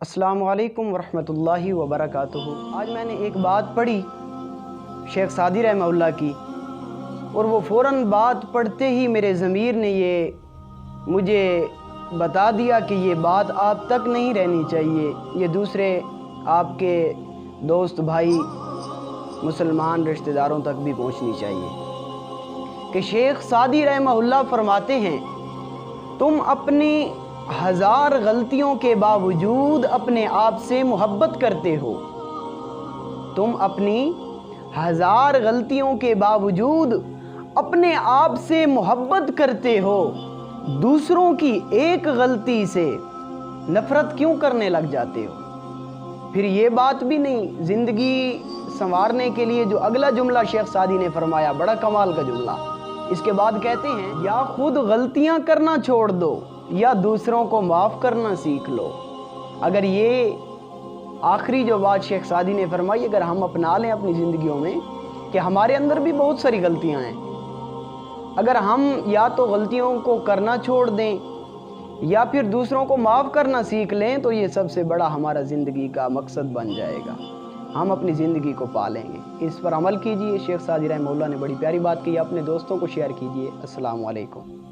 अस्सलामु अलैकुम वरहमतुल्लाहि वबरकातुहू। आज मैंने एक बात पढ़ी शेख सादी रहमहुल्लाह की, और वो फ़ौरन बात पढ़ते ही मेरे ज़मीर ने ये मुझे बता दिया कि ये बात आप तक नहीं रहनी चाहिए, ये दूसरे आपके दोस्त भाई मुसलमान रिश्तेदारों तक भी पहुंचनी चाहिए कि शेख सादी रहमहुल्लाह फरमाते हैं, तुम अपनी 1000 गलतियों के बावजूद अपने आप से मोहब्बत करते हो। तुम अपनी 1000 गलतियों के बावजूद अपने आप से मोहब्बत करते हो, दूसरों की एक गलती से नफरत क्यों करने लग जाते हो? फिर ये बात भी नहीं, ज़िंदगी संवारने के लिए जो अगला जुमला शेख सादी ने फरमाया, बड़ा कमाल का जुमला। इसके बाद कहते हैं, या खुद गलतियां करना छोड़ दो या दूसरों को माफ़ करना सीख लो। अगर ये आखिरी जो बात शेख सादी ने फरमाई अगर हम अपना लें अपनी ज़िंदगियों में कि हमारे अंदर भी बहुत सारी गलतियां हैं, अगर हम या तो गलतियों को करना छोड़ दें या फिर दूसरों को माफ़ करना सीख लें, तो ये सबसे बड़ा हमारा ज़िंदगी का मकसद बन जाएगा। हम अपनी ज़िंदगी को पालेंगे। इस पर अमल कीजिए। शेख सादी रहमहुल्लाह ने बड़ी प्यारी बात की, अपने दोस्तों को शेयर कीजिए। अस्सलामु अलैकुम।